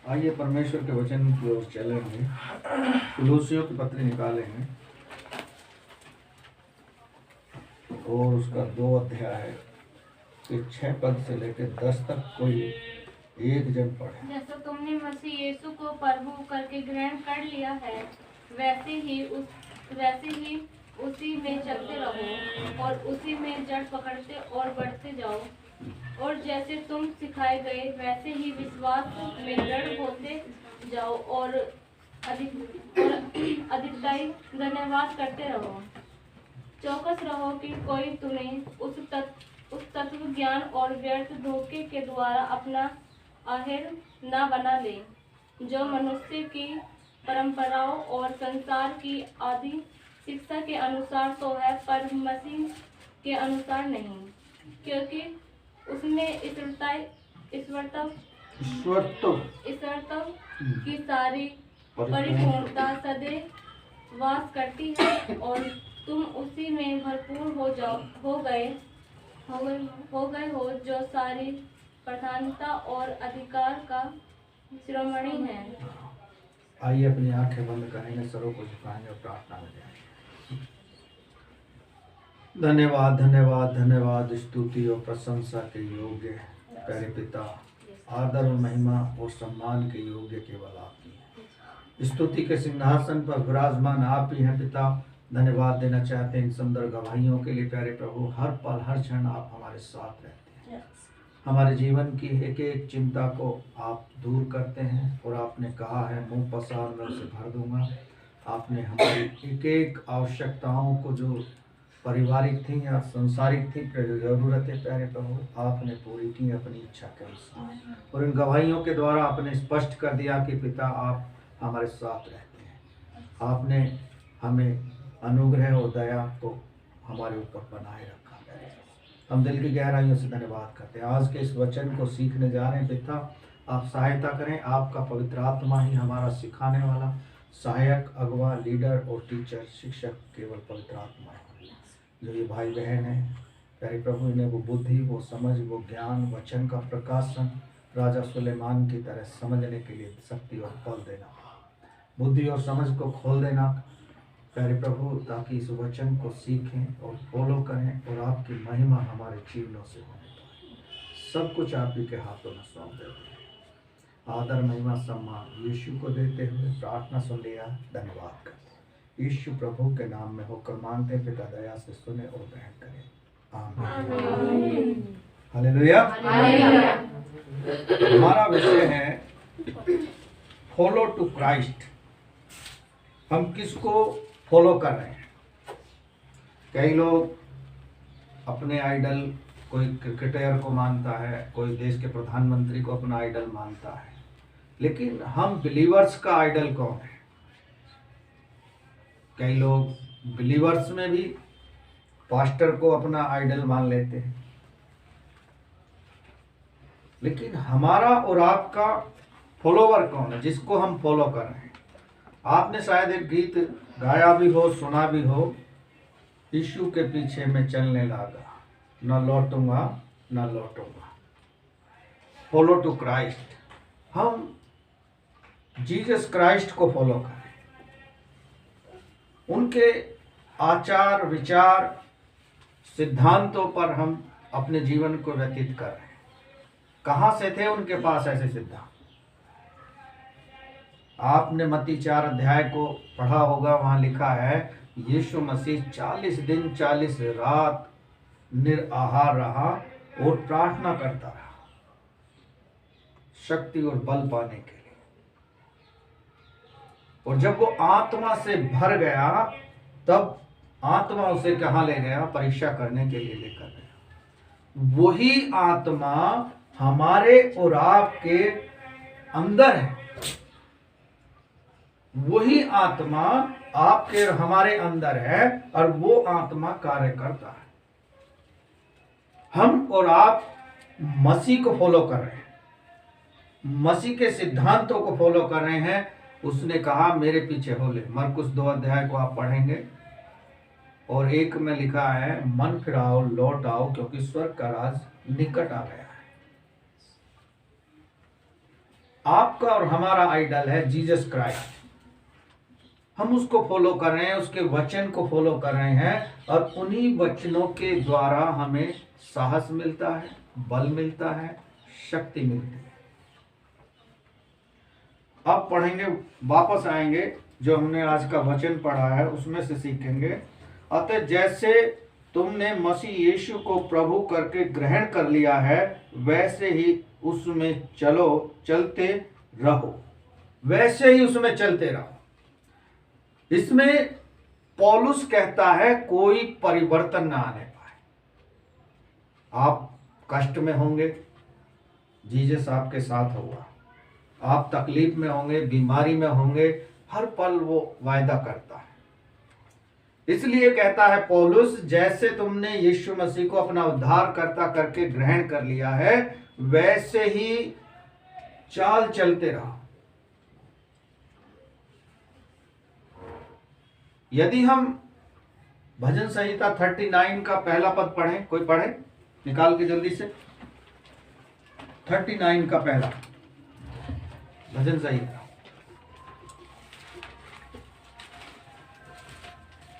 आइए परमेश्वर के वचन की ओर चलेंगे। कुलुस्सियों की पत्री निकालेंगे और उसका 2 अध्याय के 6 पद से लेकर 10 तक कोई एक जन पढ़े। जैसा तुमने मसीह यीशु को प्रभु करके ग्रहण कर लिया है, वैसे ही उसी में चलते रहो और उसी में जड़ पकड़ते और बढ़ते जाओ। और जैसे तुम सिखाए गए वैसे ही विश्वास में दृढ़ होते जाओ और अधिकताई धन्यवाद करते रहो। चौकस रहो कि कोई तुम्हें उस तत्व ज्ञान और व्यर्थ धोखे के द्वारा अपना आहेर न बना ले, जो मनुष्य की परंपराओं और संसार की आदि शिक्षा के अनुसार तो है, पर मसीह के अनुसार नहीं, क्योंकि उसमें ईश्वरत्व की सारी परिपूर्णता सदैव वास करती है और तुम उसी में भरपूर हो गए हो जो सारी प्रधानता और अधिकार का शिरोमणि है। आइए अपनी आंखें बंद करेंगे, सरों को झुकाएंगे और प्रार्थना में जाएंगे। धन्यवाद धन्यवाद धन्यवाद, स्तुति और प्रशंसा के योग्य प्यारे पिता, आदर और महिमा और सम्मान के योग्य केवल आप ही हैं। स्तुति के सिंहासन पर विराजमान आप ही हैं पिता। धन्यवाद देना चाहते हैं इन सुंदर गवाहियों के लिए प्यारे प्रभु। हर पल हर क्षण आप हमारे साथ रहते हैं। हमारे जीवन की एक एक चिंता को आप दूर करते हैं और आपने कहा है मुंह पसार मैं उसे भर दूंगा। आपने हमारी एक एक आवश्यकताओं को जो पारिवारिक थी या सांसारिक थी जरूरतें प्यारे प्रभु आपने पूरी की अपनी इच्छा के अनुसार, और इन गवाहियों के द्वारा आपने स्पष्ट कर दिया कि पिता आप हमारे साथ रहते हैं। आपने हमें अनुग्रह और दया को हमारे ऊपर बनाए रखा है। हम दिल की गहराइयों से धन्यवाद करते हैं। आज के इस वचन को सीखने जा रहे हैं पिता, आप सहायता करें। आपका पवित्र आत्मा ही हमारा सिखाने वाला सहायक, अगवा, लीडर और टीचर, शिक्षक केवल पवित्र आत्मा है। जो ये भाई बहन है प्यारे प्रभु, इन्हें वो बुद्धि, वो समझ, वो ज्ञान, वचन का प्रकाशन राजा सुलेमान की तरह समझने के लिए शक्ति और बल देना, बुद्धि और समझ को खोल देना प्यारे प्रभु, ताकि इस वचन को सीखें और फॉलो करें और आपकी महिमा हमारे जीवनों से होने पाए। सब कुछ आप ही के हाथों में सौंप देते हैं। आदर महिमा सम्मान यीशु को देते हुए प्रार्थना सुन लिया, धन्यवाद करते हैं। यीशु प्रभु के नाम में होकर मांगते पिता दया से सुने और ग्रहण करें, आमीन। हालेलुया। हमारा विषय है फॉलो टू क्राइस्ट। हम किसको फॉलो कर रहे हैं? कई लोग अपने आइडल, कोई क्रिकेटर को मानता है, कोई देश के प्रधानमंत्री को अपना आइडल मानता है, लेकिन हम बिलीवर्स का आइडल कौन है? कई लोग बिलीवर्स में भी पास्टर को अपना आइडल मान लेते हैं, लेकिन हमारा और आपका फॉलोवर कौन है, जिसको हम फॉलो कर रहे हैं? आपने शायद एक गीत गाया भी हो, सुना भी हो, यीशु के पीछे मैं चलने लगा, न लौटूंगा न लौटूंगा। Follow to Christ. हम जीसस क्राइस्ट को फॉलो करें, उनके आचार विचार सिद्धांतों पर हम अपने जीवन को व्यतीत कर रहे हैं। कहाँ से थे उनके पास ऐसे सिद्धांत? आपने मत्ती 4 अध्याय को पढ़ा होगा, वहां लिखा है यीशु मसीह 40 दिन 40 रात निराहार रहा और प्रार्थना करता रहा, शक्ति और बल पाने के लिए। और जब वो आत्मा से भर गया, तब आत्मा उसे कहाँ ले गया? परीक्षा करने के लिए लेकर गया। वही आत्मा हमारे और आपके अंदर है। वही आत्मा आपके और हमारे अंदर है और वो आत्मा कार्य करता है। हम और आप मसीह को फॉलो कर रहे हैं, मसीह के सिद्धांतों को फॉलो कर रहे हैं। उसने कहा मेरे पीछे हो ले। मरकुस 2 अध्याय को आप पढ़ेंगे और 1 में लिखा है मन फिराओ, लौट आओ, क्योंकि स्वर्ग का राज निकट आ गया है। आपका और हमारा आइडल है जीसस क्राइस्ट। हम उसको फॉलो कर रहे हैं, उसके वचन को फॉलो कर रहे हैं, और उन्हीं वचनों के द्वारा हमें साहस मिलता है, बल मिलता है, शक्ति मिलती है। अब पढ़ेंगे, वापस आएंगे, जो हमने आज का वचन पढ़ा है उसमें से सीखेंगे। अतः जैसे तुमने मसीह यीशु को प्रभु करके ग्रहण कर लिया है, वैसे ही उसमें चलते रहो, वैसे ही उसमें चलते रहो। इसमें पौलुस कहता है कोई परिवर्तन ना आने पाए। आप कष्ट में होंगे, जीसस आपके साथ होगा। आप तकलीफ में होंगे, बीमारी में होंगे, हर पल वो वायदा करता है। इसलिए कहता है पौलुस, जैसे तुमने यीशु मसीह को अपना उद्धारकर्ता करके ग्रहण कर लिया है, वैसे ही चाल चलते रहो। यदि हम भजन संहिता 39 का पहला पद पढ़ें, कोई पढ़े निकाल के जल्दी से। 39 का पहला भजन संहिता।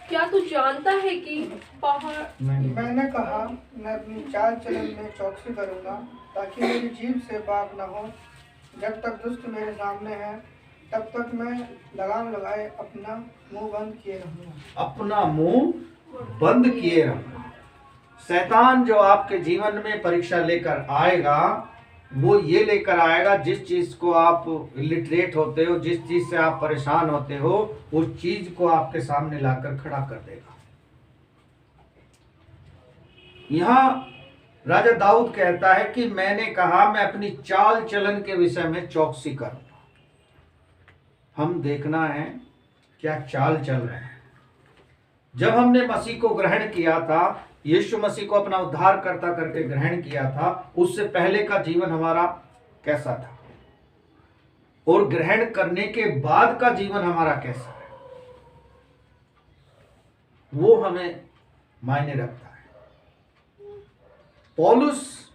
क्या तू जानता है कि पहाड़ मैंने कहा, मैं अपनी चाल चलन में चौकसी करूंगा, ताकि मेरी जीभ से पाप न हो। जब तक दुष्ट मेरे सामने है, तब तक मैं लगाम लगाए अपना मुंह बंद किए रहूंगा। अपना मुंह बंद किए रहूंगा। शैतान जो आपके जीवन में परीक्षा लेकर आएगा, वो ये लेकर आएगा, जिस चीज को आप इलिटरेट होते हो, जिस चीज से आप परेशान होते हो, उस चीज को आपके सामने लाकर खड़ा कर देगा। यहां राजा दाऊद कहता है कि मैंने कहा, मैं अपनी चाल चलन के विषय में चौकसी करूंगा। हम देखना है क्या चाल चल रहे हैं। जब हमने मसीह को ग्रहण किया था, यीशु मसीह को अपना उद्धारकर्ता करके ग्रहण किया था, उससे पहले का जीवन हमारा कैसा था, और ग्रहण करने के बाद का जीवन हमारा कैसा है, वो हमें मायने रखता है। पौलुस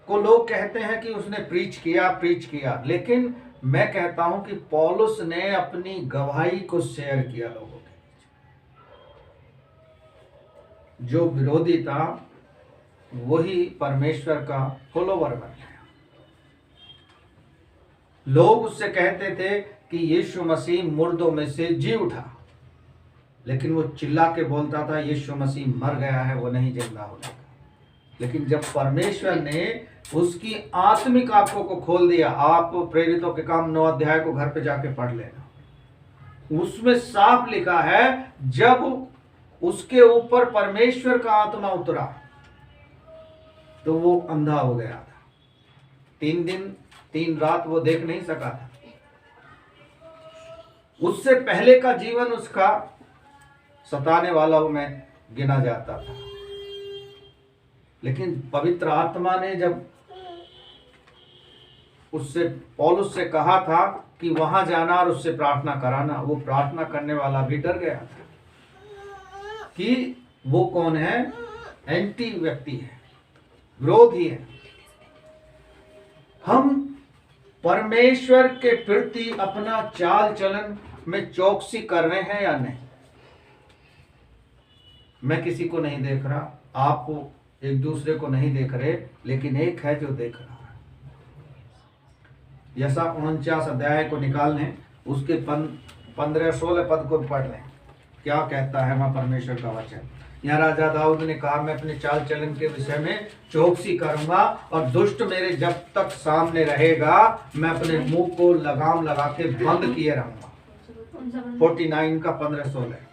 को लोग कहते हैं कि उसने प्रीच किया, लेकिन मैं कहता हूं कि पौलुस ने अपनी गवाही को शेयर किया लोगों के बीच। जो विरोधी था वही परमेश्वर का फॉलोवर बन गया। लोग उससे कहते थे कि यीशु मसीह मुर्दों में से जी उठा, लेकिन वो चिल्ला के बोलता था यीशु मसीह मर गया है, वो नहीं जिंदा हो जाएगा। लेकिन जब परमेश्वर ने उसकी आत्मिक आंखों को खोल दिया, आप प्रेरितों के काम 9 अध्याय को घर पे जाके पढ़ लेना, उसमें साफ लिखा है, जब उसके ऊपर परमेश्वर का आत्मा उतरा तो वो अंधा हो गया था। 3 दिन 3 रात वो देख नहीं सका था। उससे पहले का जीवन उसका सताने वालों में गिना जाता था। लेकिन पवित्र आत्मा ने जब उससे पौलुस से कहा था कि वहां जाना और उससे प्रार्थना कराना, वो प्रार्थना करने वाला भी डर गया था कि वो कौन है, एंटी व्यक्ति है, विरोधी है। हम परमेश्वर के प्रति अपना चाल चलन में चौकसी कर रहे हैं या नहीं। मैं किसी को नहीं देख रहा, आप एक दूसरे को नहीं देख रहे, लेकिन एक है जो देख रहा है। यसा 49 अध्याय को निकाल लें, उसके 15-16 पद को पढ़ लें, क्या कहता है वहां परमेश्वर का वचन। यहाँ राजा दाऊद ने कहा, मैं अपने चाल चलन के विषय में चौकसी करूंगा, और दुष्ट मेरे जब तक सामने रहेगा, मैं अपने मुंह को लगाम लगा के बंद किए रहूंगा। 49 का 15-16।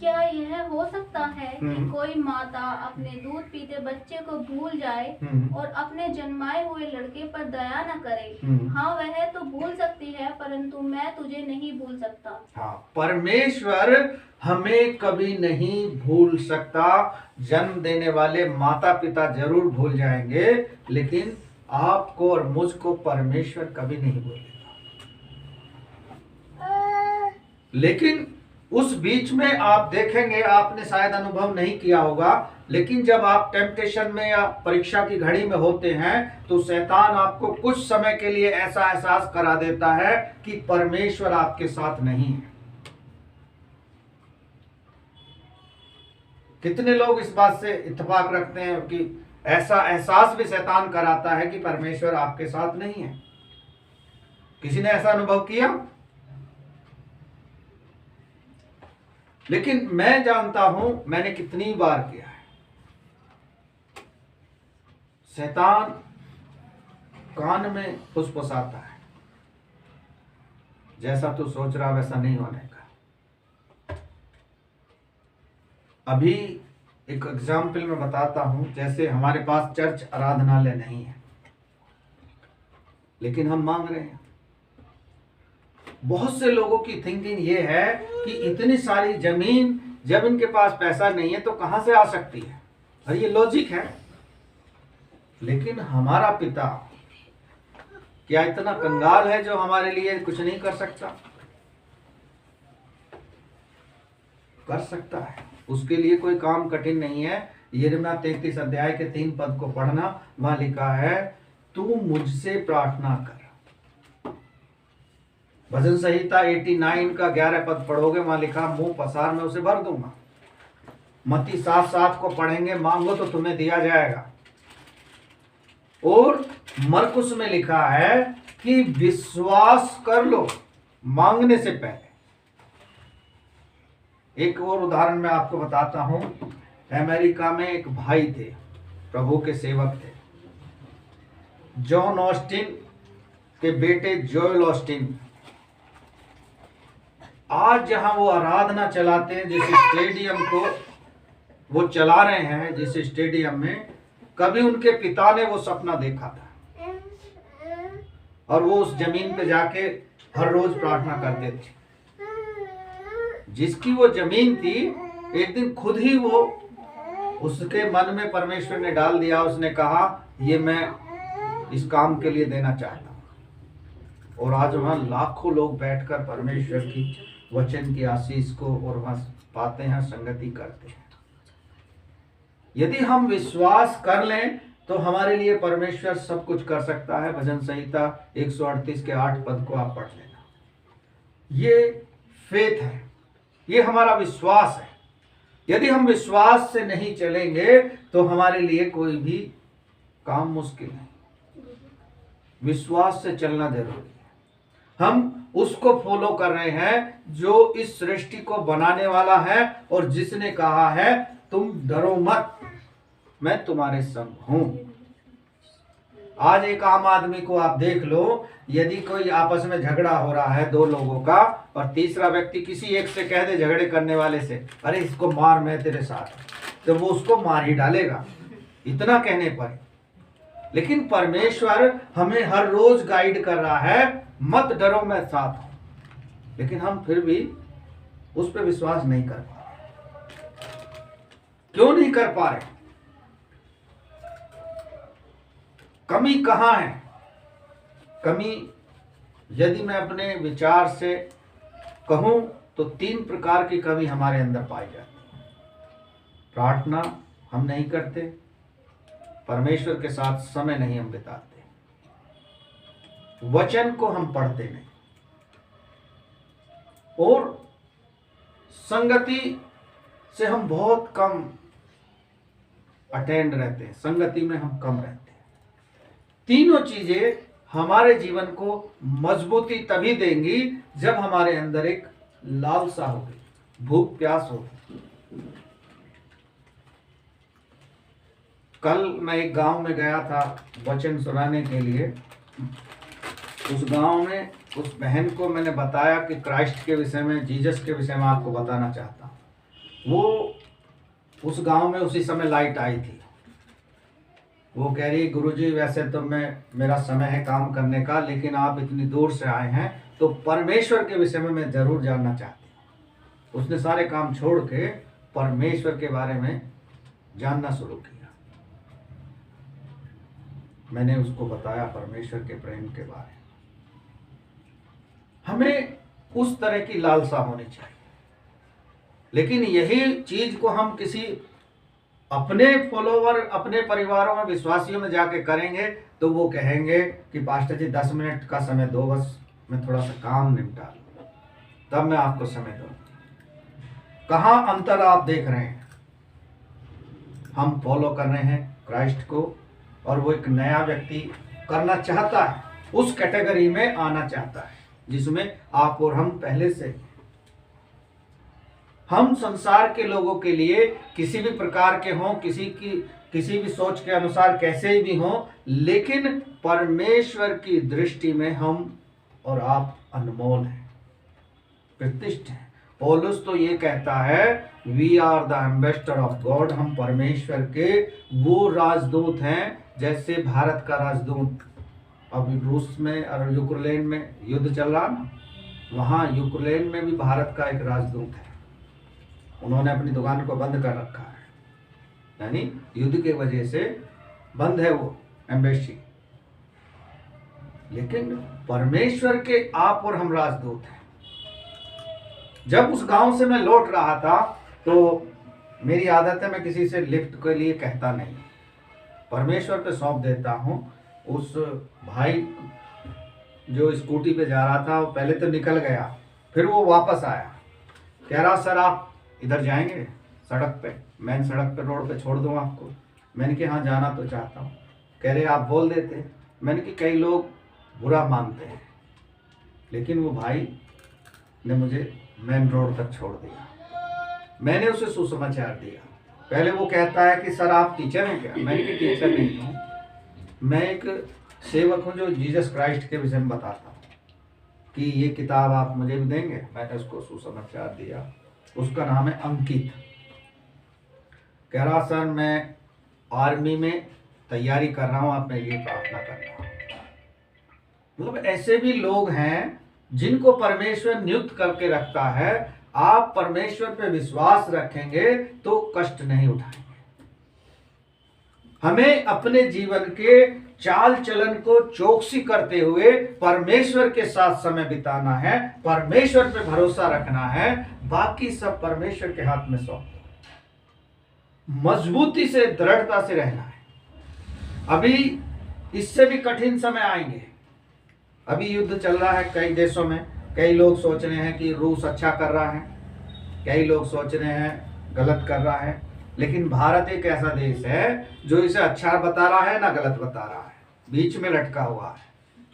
क्या यह हो सकता है कि कोई माता अपने दूध पीते बच्चे को भूल जाए और अपने जन्माए हुए लड़के पर दया न करे। हाँ, वह तो भूल सकती है, परंतु मैं तुझे नहीं भूल सकता। हाँ, परमेश्वर हमें कभी नहीं भूल सकता। जन्म देने वाले माता पिता जरूर भूल जाएंगे, लेकिन आपको और मुझको परमेश्वर कभी नहीं भूलेगा। लेकिन उस बीच में आप देखेंगे, आपने शायद अनुभव नहीं किया होगा, लेकिन जब आप टेम्पटेशन में या परीक्षा की घड़ी में होते हैं तो शैतान आपको कुछ समय के लिए ऐसा एहसास करा देता है कि परमेश्वर आपके साथ नहीं है। कितने लोग इस बात से इत्तेफाक रखते हैं कि ऐसा एहसास भी शैतान कराता है कि परमेश्वर आपके साथ नहीं है? किसी ने ऐसा अनुभव किया? लेकिन मैं जानता हूं, मैंने कितनी बार किया है। शैतान कान में फुसफुसाता है, जैसा तू सोच रहा वैसा नहीं होने का। अभी एक एग्जाम्पल में बताता हूं, जैसे हमारे पास चर्च आराधनालय नहीं है, लेकिन हम मांग रहे हैं। बहुत से लोगों की थिंकिंग ये है कि इतनी सारी जमीन, जब इनके पास पैसा नहीं है तो कहां से आ सकती है, और ये लॉजिक है। लेकिन हमारा पिता क्या इतना कंगाल है जो हमारे लिए कुछ नहीं कर सकता? कर सकता है, उसके लिए कोई काम कठिन नहीं है। यिर्मयाह 33 अध्याय के 3 पद को पढ़ना, वहां लिखा है, तू मुझसे प्रार्थना कर। भजन संहिता 89 का 11 पद पढ़ोगे, वहां लिखा, मुंह पसार में उसे भर दूंगा। मत्ती 7:7 को पढ़ेंगे, मांगो तो तुम्हें दिया जाएगा। और मरकुस में लिखा है कि विश्वास कर लो मांगने से पहले। एक और उदाहरण मैं आपको बताता हूं। अमेरिका में एक भाई थे, प्रभु के सेवक थे, जॉन ऑस्टिन के बेटे जोएल ऑस्टिन। आज जहां वो आराधना चलाते हैं, जिस स्टेडियम को वो चला रहे हैं, जिस स्टेडियम में, कभी उनके पिता ने वो सपना देखा था और वो उस जमीन पे जाके हर रोज प्रार्थना करते थे। जिसकी वो जमीन थी, एक दिन खुद ही वो, उसके मन में परमेश्वर ने डाल दिया, उसने कहा, ये मैं इस काम के लिए देना चाहता हूं। और आज वहां लाखों लोग बैठकर परमेश्वर की वचन की आशीष को और वहां पाते हैं, संगति करते हैं। यदि हम विश्वास कर लें तो हमारे लिए परमेश्वर सब कुछ कर सकता है। भजन संहिता 138 के 8 पद को आप पढ़ लेना। ये फेथ है, ये हमारा विश्वास है। यदि हम विश्वास से नहीं चलेंगे तो हमारे लिए कोई भी काम मुश्किल है। विश्वास से चलना जरूरी है। हम उसको फॉलो कर रहे हैं जो इस सृष्टि को बनाने वाला है और जिसने कहा है, तुम डरो मत, मैं तुम्हारे संग हूं। आज एक आम आदमी को आप देख लो, यदि कोई आपस में झगड़ा हो रहा है दो लोगों का, और तीसरा व्यक्ति किसी एक से कह दे, झगड़े करने वाले से, अरे इसको मार, मैं तेरे साथ, तो वो उसको मार ही डालेगा इतना कहने पर। लेकिन परमेश्वर हमें हर रोज गाइड कर रहा है, मत डरो मैं साथ हूं। लेकिन हम फिर भी उस पर विश्वास नहीं कर पा रहे। क्यों नहीं कर पा रहे? कमी कहां है? कमी, यदि मैं अपने विचार से कहूं तो 3 प्रकार की कमी हमारे अंदर पाई जाती है। प्रार्थना हम नहीं करते, परमेश्वर के साथ समय नहीं हम बिताते, वचन को हम पढ़ते नहीं, और संगति से हम बहुत कम अटेंड रहते हैं, संगति में हम कम रहते हैं। तीनों चीजें हमारे जीवन को मजबूती तभी देंगी जब हमारे अंदर एक लालसा होगी, भूख प्यास होगी। कल मैं एक गांव में गया था वचन सुनाने के लिए। उस गांव में उस बहन को मैंने बताया कि क्राइस्ट के विषय में, जीसस के विषय में आपको बताना चाहता हूँ। वो उस गांव में उसी समय लाइट आई थी। वो कह रही, गुरुजी वैसे तो मेरा समय है काम करने का, लेकिन आप इतनी दूर से आए हैं तो परमेश्वर के विषय में मैं जरूर जानना चाहती हूँ। उसने सारे काम छोड़ के परमेश्वर के बारे में जानना शुरू किया। मैंने उसको बताया परमेश्वर के प्रेम के बारे में। हमें उस तरह की लालसा होनी चाहिए। लेकिन यही चीज को हम किसी अपने फॉलोवर, अपने परिवारों में, विश्वासियों में जाके करेंगे तो वो कहेंगे कि पास्टर जी 10 मिनट का समय दो, बस मैं थोड़ा सा काम निपटा लूं, तब मैं आपको समय दूं। कहाँ अंतर आप देख रहे हैं? हम फॉलो कर रहे हैं क्राइस्ट को, और वो एक नया व्यक्ति करना चाहता है, उस कैटेगरी में आना चाहता है जिसमें आप और हम पहले से। हम संसार के लोगों के लिए किसी भी प्रकार के हों, किसी भी सोच के अनुसार कैसे भी हों, लेकिन परमेश्वर की दृष्टि में हम और आप अनमोल हैं, प्रतिष्ठित हैं। पौलुस तो ये कहता है, we are the ambassador of God, हम परमेश्वर के वो राजदूत हैं, जैसे भारत का राजदूत अभी रूस में और यूक्रेन में युद्ध चल रहा ना, वहाँ यूक्रेन में भी भारत का एक राजदूत है, उन्होंने अपनी दुकान को बंद कर रखा है, यानी युद्ध के वजह से बंद है वो एम्बेसी। लेकिन परमेश्वर के आप और हम राजदूत हैं। जब उस गांव से मैं लौट रहा था तो मेरी आदत है, मैं किसी से लिफ्ट के लिए कहता नहीं, परमेश्वर पे सौंप देता हूँ। उस भाई जो स्कूटी पे जा रहा था वो पहले तो निकल गया, फिर वो वापस आया, कह रहा सर आप इधर जाएंगे सड़क पे, मेन सड़क पे, रोड पे छोड़ दूँ आपको। मैंने कहा हाँ जाना तो चाहता हूँ। कह रहे आप बोल देते। मैंने कहा कई लोग बुरा मानते हैं, लेकिन वो भाई ने मुझे मेन रोड तक छोड़ दिया। मैंने उसे सुसमाचार दिया। पहले वो कहता है कि सर आप टीचर हैं क्या? मैंने कहा टीचर नहीं हूँ, मैं एक सेवक हूँ जो जीसस क्राइस्ट के विषय में बताता हूँ कि ये किताब आप मुझे भी देंगे। मैंने उसको सुसमाचार दिया। उसका नाम है अंकित। कह रहा सर मैं आर्मी में तैयारी कर रहा हूँ, आप मेरे लिए प्रार्थना करना। मतलब ऐसे भी लोग हैं जिनको परमेश्वर नियुक्त करके रखता है। आप परमेश्वर पे विश्वास रखेंगे तो कष्ट नहीं उठाएंगे। हमें अपने जीवन के चाल चलन को चौकसी करते हुए परमेश्वर के साथ समय बिताना है, परमेश्वर पे भरोसा रखना है, बाकी सब परमेश्वर के हाथ में सौंप दो। मजबूती से, दृढ़ता से रहना है। अभी इससे भी कठिन समय आएंगे। अभी युद्ध चल रहा है कई देशों में। कई लोग सोच रहे हैं कि रूस अच्छा कर रहा है, कई लोग सोच रहे हैं गलत कर रहा है, लेकिन भारत एक ऐसा देश है जो इसे अच्छा बता रहा है ना गलत बता रहा है, बीच में लटका हुआ है।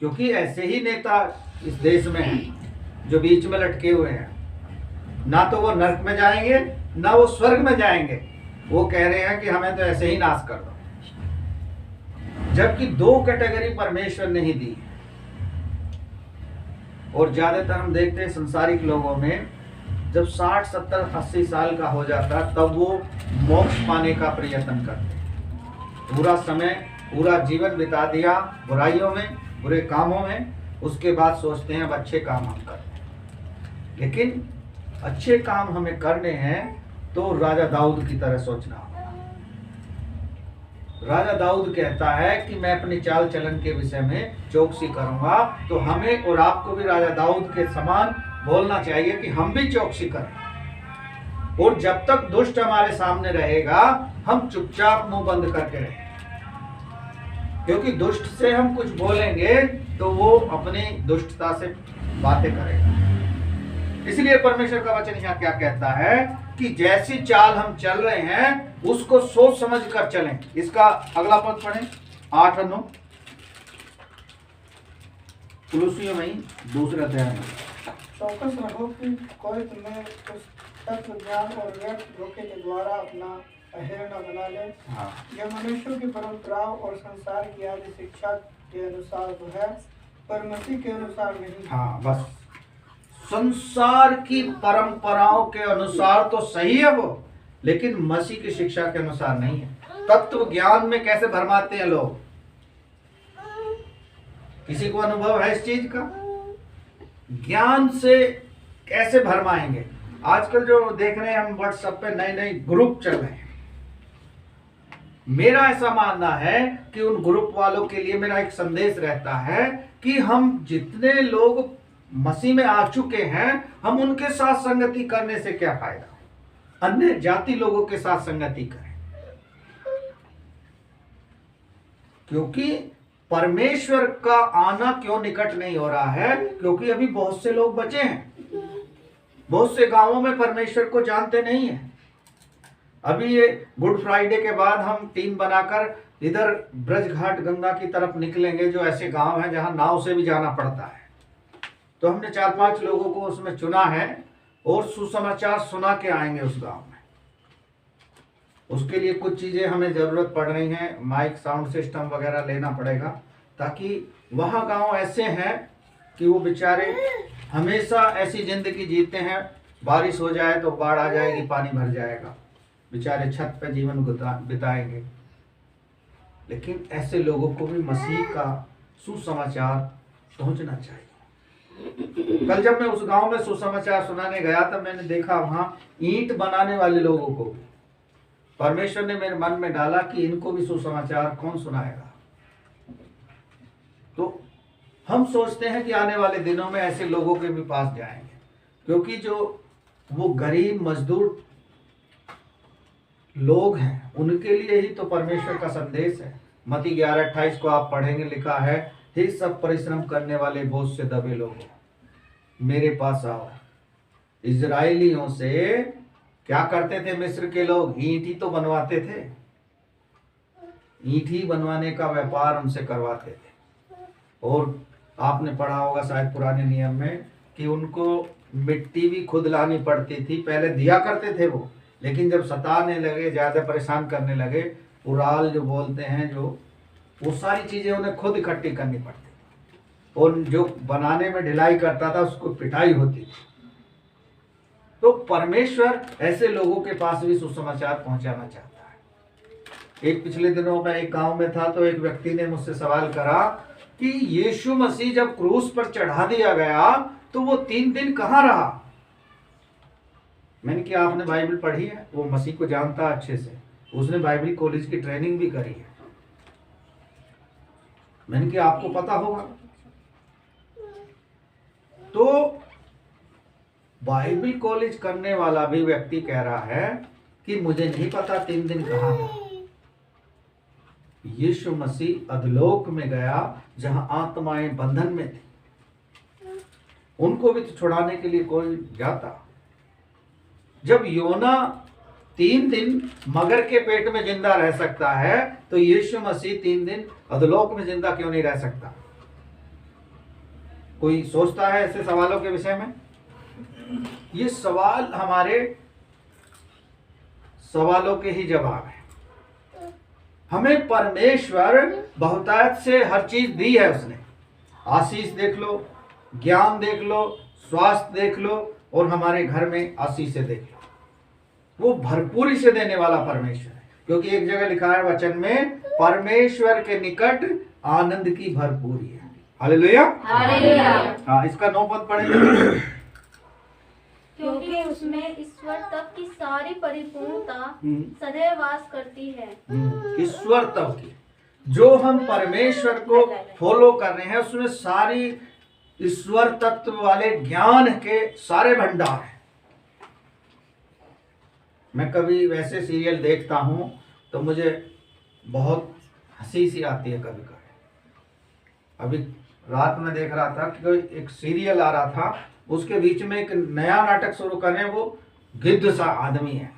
क्योंकि ऐसे ही नेता इस देश में हैं जो बीच में लटके हुए हैं, ना तो वो नरक में जाएंगे ना वो स्वर्ग में जाएंगे। वो कह रहे हैं कि हमें तो ऐसे ही नाश कर दो, जबकि दो कैटेगरी परमेश्वर ने ही दी। और ज्यादातर हम देखते हैं संसारिक लोगों में जब 60, 70, 80 साल का हो जाता तब वो मोक्ष पाने का प्रयत्न करते हैं। पूरा समय, पूरा जीवन बिता दिया बुराइयों में, बुरे कामों में, उसके बाद सोचते हैं अब अच्छे काम हम करते हैं। लेकिन अच्छे काम हमें करने हैं तो राजा दाऊद की तरह सोचना होगा। राजा दाऊद कहता है कि मैं अपनी चाल चलन के विषय में चौकसी करूंगा। तो हमें और आपको भी राजा दाऊद के समान बोलना चाहिए कि हम भी चौकसी करें। और जब तक दुष्ट हमारे सामने रहेगा हम चुपचाप मुंह बंद करके रहेंगे, क्योंकि दुष्ट से हम कुछ बोलेंगे तो वो अपनी दुष्टता से बातें करेगा। इसलिए परमेश्वर का वचन यहाँ क्या कहता है कि जैसी चाल हम चल रहे हैं उसको सोच समझ कर चलें। इसका अगला पद पढ़ें, 8 और 9 कुलुसियों में 2 अध्याय में। चौकस रहो कि कोई तुम्हें उस तत्व ज्ञान और व्यर्थ धोखे के द्वारा अपना अहेर न बना ले। हाँ। यह मनुष्यों की परंपराओं और संसार की आदि शिक्षा के अनुसार तो है, पर मसीह के अनुसार नहीं। हाँ, बस संसार की परंपराओं के अनुसार तो सही है वो, लेकिन मसीह की शिक्षा के अनुसार नहीं है। तत्व ज्ञान में कैसे भरमाते हैं लोग? किसी को अनुभव है इस चीज का? ज्ञान से कैसे भरमाएंगे? आजकल जो देख रहे हैं हम व्हाट्सएप पे नए नए ग्रुप चल रहे हैं। मेरा ऐसा मानना है कि उन ग्रुप वालों के लिए मेरा एक संदेश रहता है कि हम जितने लोग मसीह में आ चुके हैं हम उनके साथ संगति करने से क्या फायदा। अन्य जाति लोगों के साथ संगति करें, क्योंकि परमेश्वर का आना क्यों निकट नहीं हो रहा है? क्योंकि अभी बहुत से लोग बचे हैं, बहुत से गांवों में परमेश्वर को जानते नहीं है। अभी ये गुड फ्राइडे के बाद हम टीम बनाकर इधर ब्रज घाट गंगा की तरफ निकलेंगे, जो ऐसे गांव हैं जहां नाव से भी जाना पड़ता है। तो हमने 4-5 लोगों को उसमें चुना है और सुसमाचार सुना के आएंगे उस गांव में। उसके लिए कुछ चीजें हमें जरूरत पड़ रही हैं, माइक साउंड सिस्टम वगैरह लेना पड़ेगा, ताकि वहाँ गांव ऐसे हैं कि वो बेचारे हमेशा ऐसी जिंदगी जीते हैं, बारिश हो जाए तो बाढ़ आ जाएगी, पानी भर जाएगा, बेचारे छत पे जीवन बिताएंगे। लेकिन ऐसे लोगों को भी मसीह का सुसमाचार पहुंचना चाहिए। कल जब मैं उस गांव में सुसमाचार सुनाने गया तब मैंने देखा वहां ईंट बनाने वाले लोगों को भी परमेश्वर ने मेरे मन में डाला कि इनको भी सुसमाचार कौन सुनाएगा। तो हम सोचते हैं कि आने वाले दिनों में ऐसे लोगों के भी पास जाएंगे, क्योंकि जो वो गरीब मजदूर लोग हैं उनके लिए ही तो परमेश्वर का संदेश है। मत्ती 11:28 को आप पढ़ेंगे, लिखा है, हे सब परिश्रम करने वाले बोझ से दबे लोगों, मेरे पास आओ। इजराइलियों से क्या करते थे मिस्र के लोग? ईंट ही तो बनवाते थे, ईंट ही बनवाने का व्यापार उनसे करवाते थे। और आपने पढ़ा होगा शायद पुराने नियम में कि उनको मिट्टी भी खुद लानी पड़ती थी। पहले दिया करते थे वो, लेकिन जब सताने लगे, ज्यादा परेशान करने लगे, उराल जो बोलते हैं, जो वो सारी चीजें उन्हें खुद इकट्ठी करनी पड़ती थी। और जो बनाने में ढिलाई करता था उसको पिटाई होती थी। तो परमेश्वर ऐसे लोगों के पास भी सुसमाचार पहुंचाना चाहता है। एक पिछले दिनों में एक गांव में था, तो एक व्यक्ति ने मुझसे सवाल करा कि यीशु मसीह जब क्रूस पर चढ़ा दिया गया तो वो 3 दिन कहाँ रहा? मैंने कहा आपने बाइबल पढ़ी है? वो मसीह को जानता अच्छे से, उसने बाइबल कॉलेज की ट्रेनिंग भी करी है। मैंने कहा आपको पता होगा। तो बाइबल कॉलेज करने वाला भी व्यक्ति कह रहा है कि मुझे नहीं पता 3 दिन कहाँ था। यीशु मसीह अधलोक में गया जहां आत्माएं बंधन में थी, उनको भी तो छुड़ाने के लिए कोई जाता। जब योना 3 दिन मगर के पेट में जिंदा रह सकता है, तो यीशु मसीह 3 दिन अधलोक में जिंदा क्यों नहीं रह सकता? कोई सोचता है ऐसे सवालों के विषय में? ये सवाल हमारे सवालों के ही जवाब है। हमें परमेश्वर बहुतायत से हर चीज दी है उसने। आशीष देख लो, ज्ञान देख लो, स्वास्थ्य देख लो, और हमारे घर में आशीषें देख लो। वो भरपूरी से देने वाला परमेश्वर है, क्योंकि एक जगह लिखा है वचन में, परमेश्वर के निकट आनंद की भरपूरी है। Hallelujah, hallelujah. हाँ, इसका 9 पद पढ़ेंगे। क्योंकि उसमें ईश्वर तक की सारी परिपूर्णता सदैव वास करती है। ईश्वर तक की, जो हम परमेश्वर को फॉलो कर रहे हैं उसमें सारी ईश्वर तत्व वाले ज्ञान के सारे भंडार हैं। मैं कभी वैसे सीरियल देखता हूं तो मुझे बहुत हंसी सी आती है कभी कभी। अभी रात में देख रहा था कि एक सीरियल आ रहा था, उसके बीच में एक नया नाटक शुरू कर रहे हैं, वो गिद्ध सा आदमी है।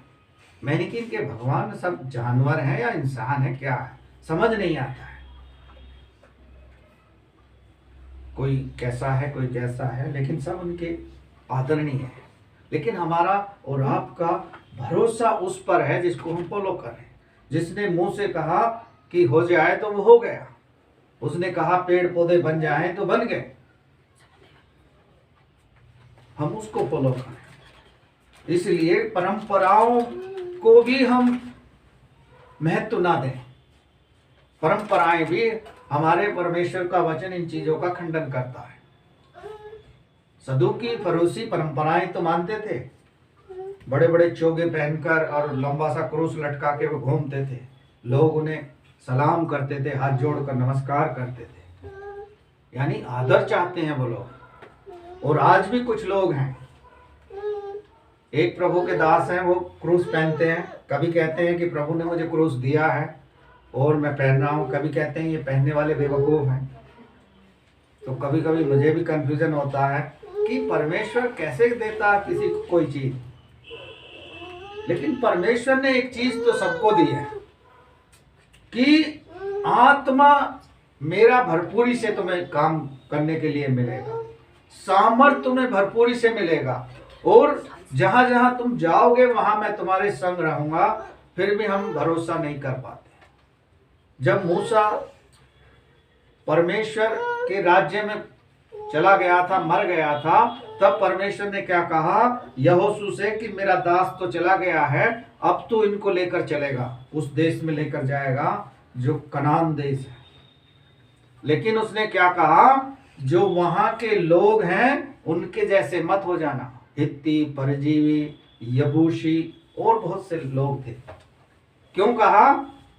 मैंने कि इनके भगवान सब जानवर हैं या इंसान है, क्या है, समझ नहीं आता है। कोई कैसा है कोई कैसा है, लेकिन सब उनके आदरणीय है। लेकिन हमारा और आपका भरोसा उस पर है जिसको हम फॉलो करें। जिसने मुंह से कहा कि हो जाए तो वो हो गया, उसने कहा पेड़ पौधे बन जाएं तो बन गए। हम उसको फॉलो करें। इसलिए परंपराओं को भी हम महत्व ना दें। परंपराएं भी, हमारे परमेश्वर का वचन इन चीजों का खंडन करता है। सदूकी फरूसी परंपराएं तो मानते थे, बड़े बड़े चोगे पहनकर और लंबा सा क्रूस लटका के वो घूमते थे। लोग उन्हें सलाम करते थे, हाथ जोड़कर नमस्कार करते थे, यानी आदर चाहते हैं वो लोग। और आज भी कुछ लोग हैं, एक प्रभु के दास हैं, वो क्रूस पहनते हैं। कभी कहते हैं कि प्रभु ने मुझे क्रूस दिया है और मैं पहन रहा हूँ, कभी कहते हैं ये पहनने वाले बेवकूफ़ हैं। तो कभी कभी मुझे भी कंफ्यूजन होता है कि परमेश्वर कैसे देता है किसी को कोई चीज़। लेकिन परमेश्वर ने एक चीज़ तो सबको दी है कि आत्मा मेरा भरपूरी से तुम्हें काम करने के लिए मिलेगा, सामर्थ तुम्हें भरपूरी से मिलेगा, और जहां जहां तुम जाओगे वहां मैं तुम्हारे संग रहूंगा। फिर भी हम भरोसा नहीं कर पाते। जब मूसा परमेश्वर के राज्य में चला गया था, मर गया था, तब परमेश्वर ने क्या कहा यहोशू से कि मेरा दास तो चला गया है, अब तो इनको लेकर चलेगा, उस देश में लेकर जाएगा जो कनान देश है। लेकिन उसने क्या कहा, जो वहां के लोग हैं उनके जैसे मत हो जाना। हित्ती, परजीवी, यबूशी और बहुत से लोग थे। क्यों कहा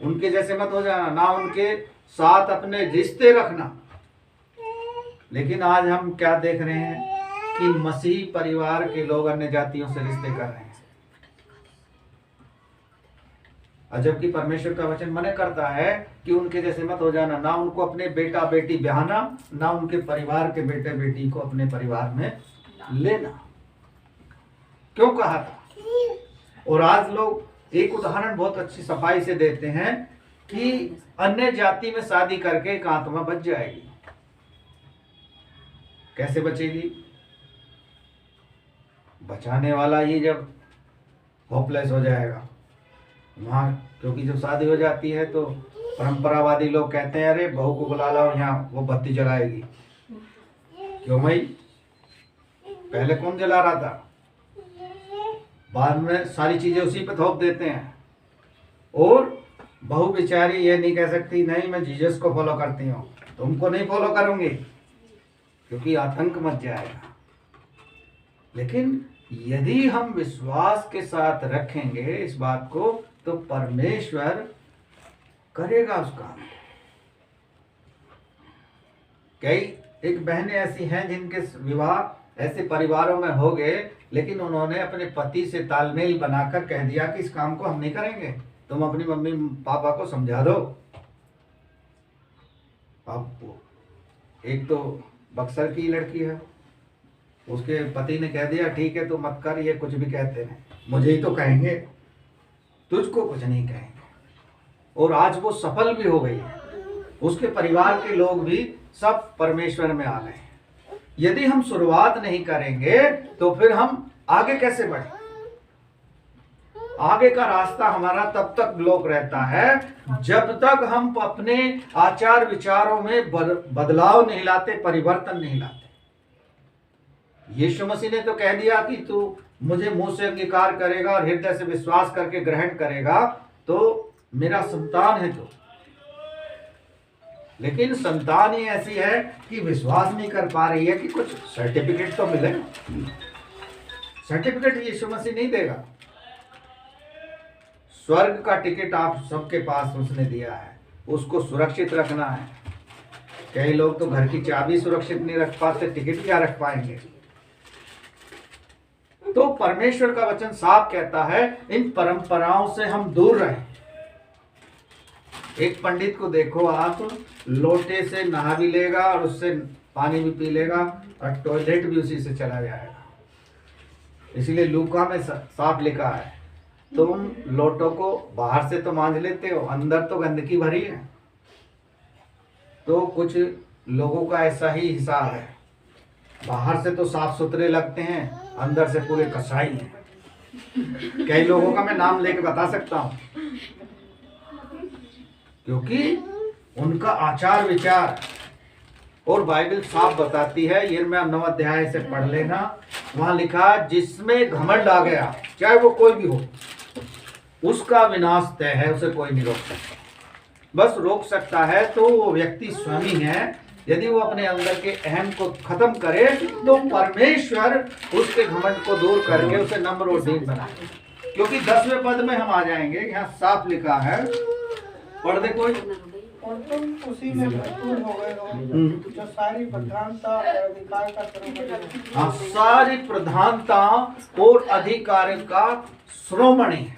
उनके जैसे मत हो जाना, ना उनके साथ अपने रिश्ते रखना। लेकिन आज हम क्या देख रहे हैं कि मसीह परिवार के लोग अन्य जातियों से रिश्ते कर रहे हैं। और जबकि परमेश्वर का वचन मना करता है कि उनके जैसे मत हो जाना, ना उनको अपने बेटा बेटी ब्याहना, ना उनके परिवार के बेटे बेटी को अपने परिवार में लेना। क्यों कहा था? और आज लोग एक उदाहरण बहुत अच्छी सफाई से देते हैं कि अन्य जाति में शादी करके एक आत्मा बच जाएगी। कैसे बचेगी? बचाने वाला ही जब होपलेस हो जाएगा वहां, क्योंकि जब शादी हो जाती है तो परंपरावादी लोग कहते हैं अरे बहू को बुला लाओ यहाँ, वो बत्ती जलाएगी। क्यों भाई? पहले कौन जला रहा था? बाद में सारी चीजें उसी पे थोप देते हैं। और बहू बेचारी ये नहीं कह सकती नहीं मैं जीसस को फॉलो करती हूँ, तुमको नहीं फॉलो करूंगी, क्योंकि आतंक मच जाएगा। लेकिन यदि हम विश्वास के साथ रखेंगे इस बात को, तो परमेश्वर करेगा उस काम। कई एक बहनें ऐसी हैं जिनके विवाह ऐसे परिवारों में हो गए, लेकिन उन्होंने अपने पति से तालमेल बनाकर कह दिया कि इस काम को हम नहीं करेंगे, तुम अपनी मम्मी पापा को समझा दो। अब एक तो बक्सर की लड़की है, उसके पति ने कह दिया ठीक है तू मत कर, ये कुछ भी कहते हैं, मुझे ही तो कहेंगे, तुझको कुछ नहीं कहेंगे। और आज वो सफल भी हो गई है, उसके परिवार के लोग भी सब परमेश्वर में आ गए। यदि हम शुरुआत नहीं करेंगे तो फिर हम आगे कैसे बढ़े? आगे का रास्ता हमारा तब तक ब्लॉक रहता है जब तक हम अपने आचार विचारों में बदलाव नहीं लाते, परिवर्तन नहीं लाते। यीशु मसीह ने तो कह दिया कि तू मुझे मुंह से अंगीकार करेगा और हृदय से विश्वास करके ग्रहण करेगा तो मेरा संतान है तू। लेकिन संतान ही ऐसी है कि विश्वास नहीं कर पा रही है कि कुछ सर्टिफिकेट तो मिले। सर्टिफिकेट यीशु मसीह नहीं देगा। स्वर्ग का टिकट आप सबके पास उसने दिया है, उसको सुरक्षित रखना है। कई लोग तो घर की चाबी सुरक्षित नहीं रख पाते, टिकट क्या रख पाएंगे? तो परमेश्वर का वचन साफ कहता है इन परंपराओं से हम दूर रहें। एक पंडित को देखो आप, लोटे से नहा भी लेगा और उससे पानी भी पी लेगा और टॉयलेट भी उसी से चला जाएगा। इसीलिए लूका में साफ लिखा है तुम लोटों को बाहर से तो मांज लेते हो, अंदर तो गंदगी भरी है। तो कुछ लोगों का ऐसा ही हिसाब है, बाहर से तो साफ सुथरे लगते हैं, अंदर से पूरे कसाई हैं। कई लोगों का मैं नाम लेके बता सकता हूं, क्योंकि उनका आचार विचार। और बाइबल साफ बताती है, यिर्मयाह 9 अध्याय से पढ़ लेना, वहां लिखा जिसमें घमंड आ गया, चाहे वो कोई भी हो, उसका विनाश तय है, उसे कोई नहीं रोक सकता। बस रोक सकता है तो वो व्यक्ति स्वयं ही है। यदि वो अपने अंदर के अहम को खत्म करे तो परमेश्वर उसके घमंड को दूर करके उसे नम्र और दीन बनाए। क्योंकि 10वें पद में हम आ जाएंगे, यहाँ साफ लिखा है, पढ़ दे कोई। और तुम उसी में भरपूर हो गए हो जो सारी प्रधानता और अधिकार का श्रोमणी है। हाँ, सारी प्रधानता और अधिकार का श्रोमणी है।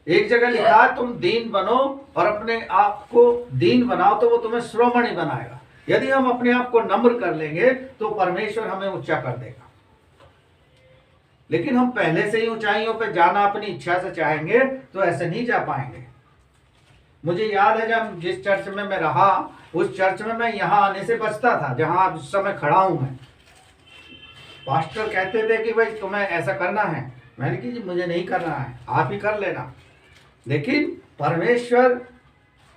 एक जगह लिखा है तुम दीन बनो और अपने आप को दीन बनाओ तो वो तुम्हें श्रोमणी बनाएगा। यदि हम अपने आप को नम्र कर लेंगे तो परमेश्वर हमें ऊंचा कर देगा। लेकिन हम पहले से ही ऊंचाइयों पर जाना अपनी इच्छा से चाहेंगे तो ऐसे नहीं जा पाएंगे। मुझे याद है जब जिस चर्च में मैं रहा उस चर्च में मैं यहाँ आने से बचता था जहां इस समय खड़ा हूं मैं। पास्टर कहते थे कि भाई तुम्हें ऐसा करना है, मैंने कहा जी मुझे नहीं करना है, आप ही कर लेना। लेकिन परमेश्वर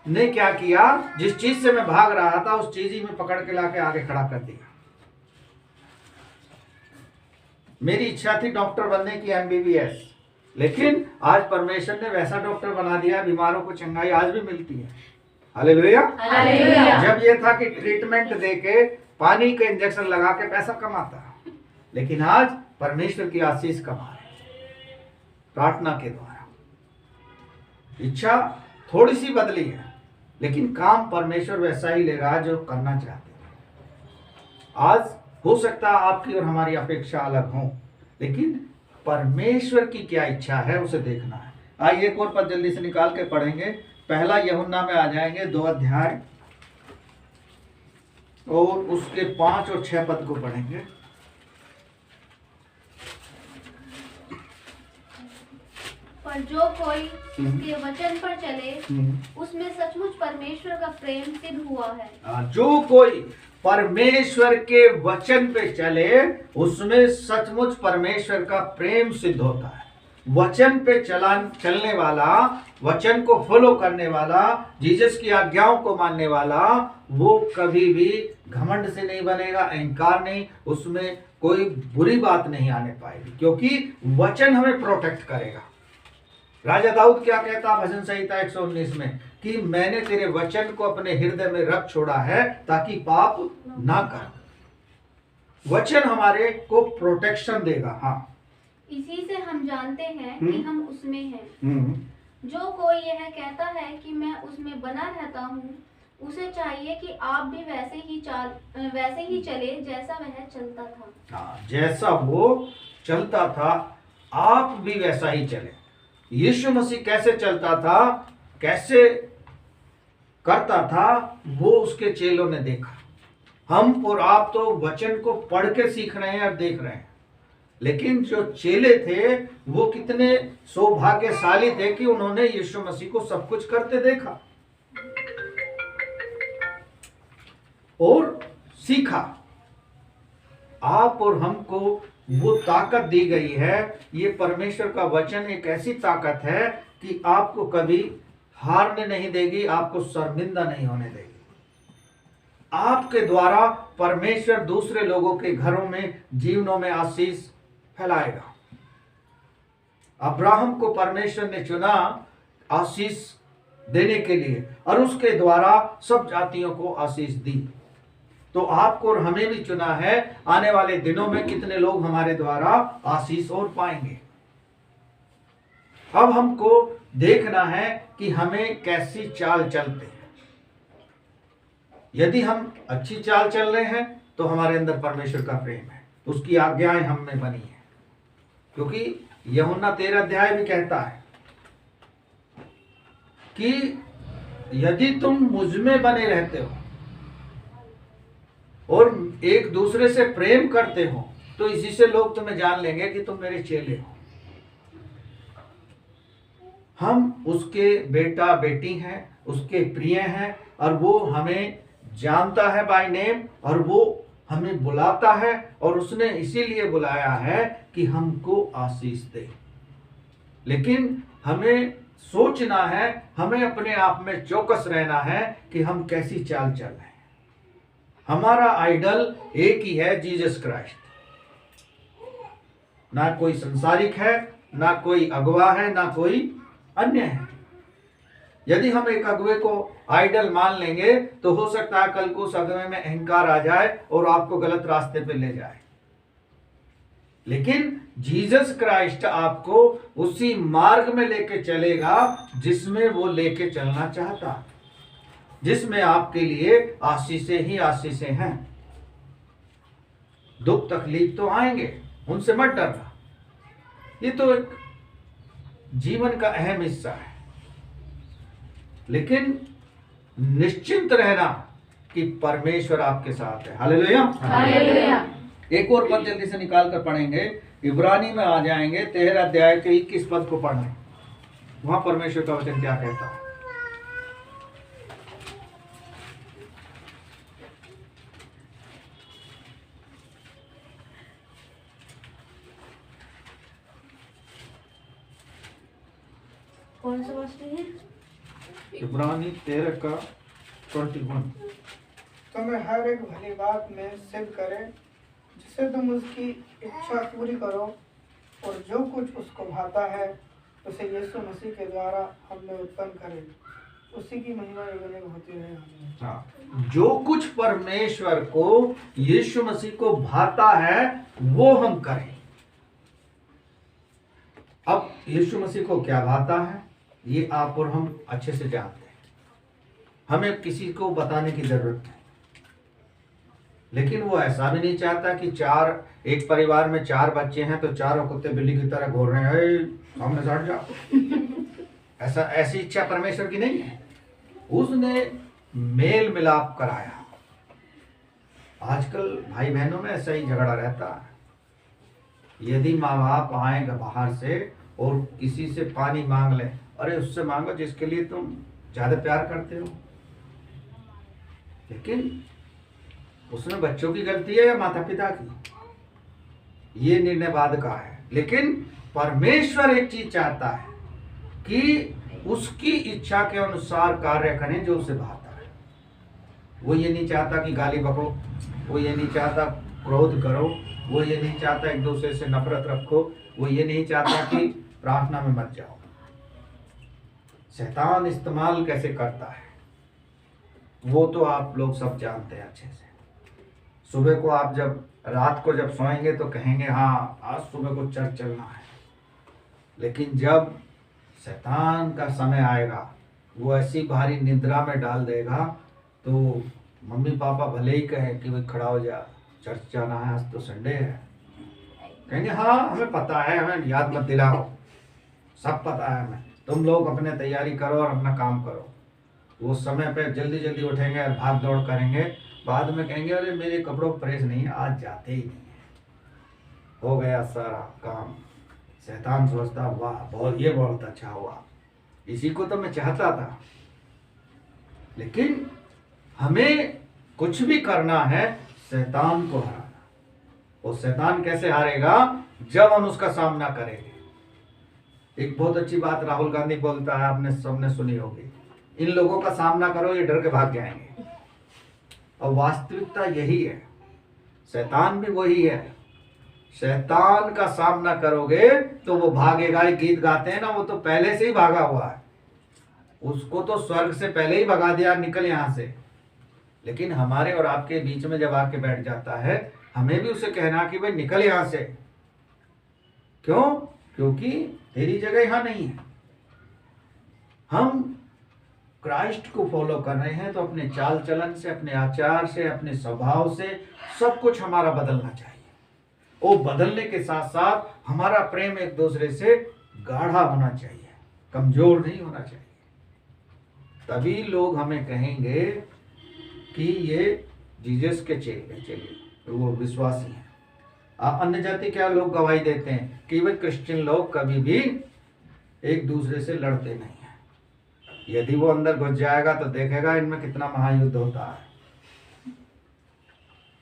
ने क्या किया, जिस चीज से मैं भाग रहा था उस चीज ही में पकड़ के लाके आगे खड़ा कर दिया। मेरी इच्छा थी डॉक्टर बनने की, MBBS, लेकिन आज परमेश्वर ने वैसा डॉक्टर बना दिया, बीमारों को चंगाई आज भी मिलती है। हालेलुया। जब ये था कि ट्रीटमेंट देके पानी के इंजेक्शन लगा के पैसा कमाता, लेकिन आज परमेश्वर की आशीष कमा रहे प्रार्थना के द्वारा। इच्छा थोड़ी सी बदली है लेकिन काम परमेश्वर वैसा ही ले रहा है जो करना चाहते हैं। आज हो सकता है आपकी और हमारी अपेक्षा अलग हो, लेकिन परमेश्वर की क्या इच्छा है उसे देखना है। आइए एक और पद जल्दी से निकाल के पढ़ेंगे। पहला यूहन्ना में आ जाएंगे 2 अध्याय और उसके 5 और 6 पद को पढ़ेंगे। पर जो कोई इसके वचन पर चले उसमें सचमुच परमेश्वर का प्रेम सिद्ध हुआ है। जो कोई परमेश्वर के वचन पे चले उसमें सचमुच परमेश्वर का प्रेम सिद्ध होता है। वचन पे चलने वाला, वचन को फॉलो करने वाला, जीसस की आज्ञाओं को मानने वाला, वो कभी भी घमंड से नहीं बनेगा, अहंकार नहीं, उसमें कोई बुरी बात नहीं आने पाएगी, क्योंकि वचन हमें प्रोटेक्ट करेगा। राजा दाऊद क्या कहता भजन संहिता 119 में कि मैंने तेरे वचन को अपने हृदय में रख छोड़ा है ताकि पाप ना कर। वचन हमारे को प्रोटेक्शन देगा। हाँ, इसी से हम जानते हैं कि हम उसमें हैं। जो कोई यह कहता है कि मैं उसमें बना रहता हूँ, उसे चाहिए कि आप भी वैसे ही चले जैसा वह चलता था। हाँ, जैसा वो चलता था आप भी वैसा ही चले। यीशु मसीह कैसे चलता था, कैसे करता था, वो उसके चेलों ने देखा। हम और आप तो वचन को पढ़ के सीख रहे हैं और देख रहे हैं, लेकिन जो चेले थे वो कितने सौभाग्यशाली थे कि उन्होंने यीशु मसीह को सब कुछ करते देखा और सीखा। आप और हमको वो ताकत दी गई है। ये परमेश्वर का वचन एक ऐसी ताकत है कि आपको कभी हारने नहीं देगी, आपको शर्मिंदा नहीं होने देगी। आपके द्वारा परमेश्वर दूसरे लोगों के घरों में, जीवनों में आशीष फैलाएगा। अब्राहम को परमेश्वर ने चुना आशीष देने के लिए और उसके द्वारा सब जातियों को आशीष दी। तो आपको और हमें भी चुना है। आने वाले दिनों में कितने लोग हमारे द्वारा आशीष और पाएंगे। अब हमको देखना है कि हमें कैसी चाल चलते हैं। यदि हम अच्छी चाल चल रहे हैं तो हमारे अंदर परमेश्वर का प्रेम है, उसकी आज्ञाएं हम में बनी है। क्योंकि यूहन्ना 13 अध्याय भी कहता है कि यदि तुम मुझ में बने रहते हो और एक दूसरे से प्रेम करते हो तो इसी से लोग तुम्हें जान लेंगे कि तुम मेरे चेले हो। हम उसके बेटा बेटी हैं, उसके प्रिय हैं और वो हमें जानता है बाय नेम और वो हमें बुलाता है और उसने इसीलिए बुलाया है कि हमको आशीष दे। लेकिन हमें सोचना है, हमें अपने आप में चौकस रहना है कि हम कैसी चाल चल रहे हैं। हमारा आइडल एक ही है, जीसस क्राइस्ट। ना कोई संसारिक है, ना कोई अगवा है, ना कोई अन्य है। यदि हम एक अगवे को आइडल मान लेंगे तो हो सकता है कल को उस अगवे में अहंकार आ जाए और आपको गलत रास्ते पे ले जाए। लेकिन जीसस क्राइस्ट आपको उसी मार्ग में लेके चलेगा जिसमें वो लेके चलना चाहता। जिसमें आपके लिए आशीषें ही आशीषें हैं। दुख तकलीफ तो आएंगे, उनसे मत डरना, ये तो एक जीवन का अहम हिस्सा है। लेकिन निश्चिंत रहना कि परमेश्वर आपके साथ है। हालेलुया। हालेलुया। एक और पद जल्दी से निकाल कर पढ़ेंगे, इब्रानी में आ जाएंगे 13 अध्याय के 21 पद को पढ़ना। वहां परमेश्वर का वचन क्या कहता है? कौन सा वचन है? इब्रानी 13 का 21। तुम्हें हर एक भली बात में सिद्ध करे, जिससे तुम उसकी इच्छा पूरी करो, और जो कुछ उसको भाता है उसे यीशु मसीह के द्वारा हमने उत्पन्न करे, उसी की महिमा युग होती रहे। हाँ, जो कुछ परमेश्वर को यीशु मसीह को भाता है वो हम करें। अब यीशु मसीह को क्या भाता है ये आप और हम अच्छे से जानते हैं, हमें किसी को बताने की जरूरत नहीं। लेकिन वो ऐसा भी नहीं चाहता कि एक परिवार में 4 बच्चे हैं तो चारों कुत्ते बिल्ली की तरह घूर रहे हैं, "ए, सामने से हट जाओ"। ऐसी इच्छा परमेश्वर की नहीं है। उसने मेल मिलाप कराया। आजकल भाई बहनों में ऐसा ही झगड़ा रहता है। यदि माँ बाप आएगा बाहर से और किसी से पानी मांग ले, अरे उससे मांगो जिसके लिए तुम ज्यादा प्यार करते हो। लेकिन उसमें बच्चों की गलती है या माता पिता की, ये निर्णय बाद का है। लेकिन परमेश्वर एक चीज चाहता है कि उसकी इच्छा के अनुसार कार्य करें जो उसे भाता है। वो ये नहीं चाहता कि गाली बको, वो ये नहीं चाहता क्रोध करो, वो ये नहीं चाहता एक दूसरे से नफरत रखो, वो ये नहीं चाहता कि प्रार्थना में मत जाओ। शैतान इस्तेमाल कैसे करता है वो तो आप लोग सब जानते हैं अच्छे से। सुबह को आप जब रात को जब सोएंगे तो कहेंगे हाँ आज सुबह को चर्च चलना है, लेकिन जब शैतान का समय आएगा वो ऐसी भारी निद्रा में डाल देगा तो मम्मी पापा भले ही कहें कि भाई खड़ा हो जा, चर्च जाना है, आज तो संडे है। कहेंगे हाँ हमें पता है, हमें याद मत दिलाओ, सब पता है हमें, तुम लोग अपने तैयारी करो और अपना काम करो। वो समय पे जल्दी जल्दी उठेंगे और भाग दौड़ करेंगे, बाद में कहेंगे अरे मेरे कपड़ों प्रेस नहीं है, आज जाते ही नहीं है, हो गया सारा काम। शैतान सोचता वाह ये बहुत अच्छा हुआ, इसी को तो मैं चाहता था। लेकिन हमें कुछ भी करना है शैतान को हराना। और शैतान कैसे हारेगा? जब हम उसका सामना करेंगे। एक बहुत अच्छी बात राहुल गांधी बोलता है, आपने सबने सुनी होगी, इन लोगों का सामना करो ये डर के भाग जाएंगे। और वास्तविकता यही है, शैतान भी वही है। शैतान का सामना करोगे तो वो भागेगा। एक गीत गाते हैं ना, वो तो पहले से ही भागा हुआ है, उसको तो स्वर्ग से पहले ही भगा दिया, निकल यहां से। लेकिन हमारे और आपके बीच में जब आके बैठ जाता है, हमें भी उसे कहना कि भाई निकल यहां से। क्यों? क्योंकि तेरी जगह यहां नहीं है। हम क्राइस्ट को फॉलो कर रहे हैं तो अपने चाल चलन से, अपने आचार से, अपने स्वभाव से सब कुछ हमारा बदलना चाहिए। वो बदलने के साथ साथ हमारा प्रेम एक दूसरे से गाढ़ा होना चाहिए, कमजोर नहीं होना चाहिए। तभी लोग हमें कहेंगे कि ये जीसस के चेले वो विश्वासी हैं। अन्य जाति क्या लोग गवाही देते हैं कि वे क्रिश्चियन लोग कभी भी एक दूसरे से लड़ते नहीं हैं। यदि वो अंदर घुस जाएगा तो देखेगा इनमें कितना महायुद्ध होता है।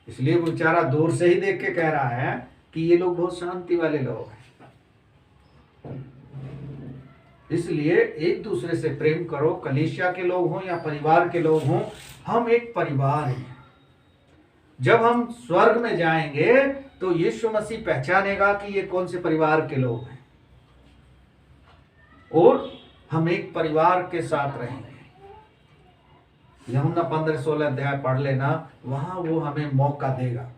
इसलिए वो बेचारा दूर से ही देख के कह रहा है कि ये लोग बहुत शांति वाले लोग हैं। इसलिए एक दूसरे से प्रेम करो, कलीसिया के लोग हों या परिवार के लोग हों, हम एक परिवार हैं। जब हम स्वर्ग में जाएंगे तो यीशु मसीह पहचानेगा कि ये कौन से परिवार के लोग हैं, और हम एक परिवार के साथ रहेंगे। यूहन्ना 15-16 अध्याय पढ़ लेना, वहां वो हमें मौका देगा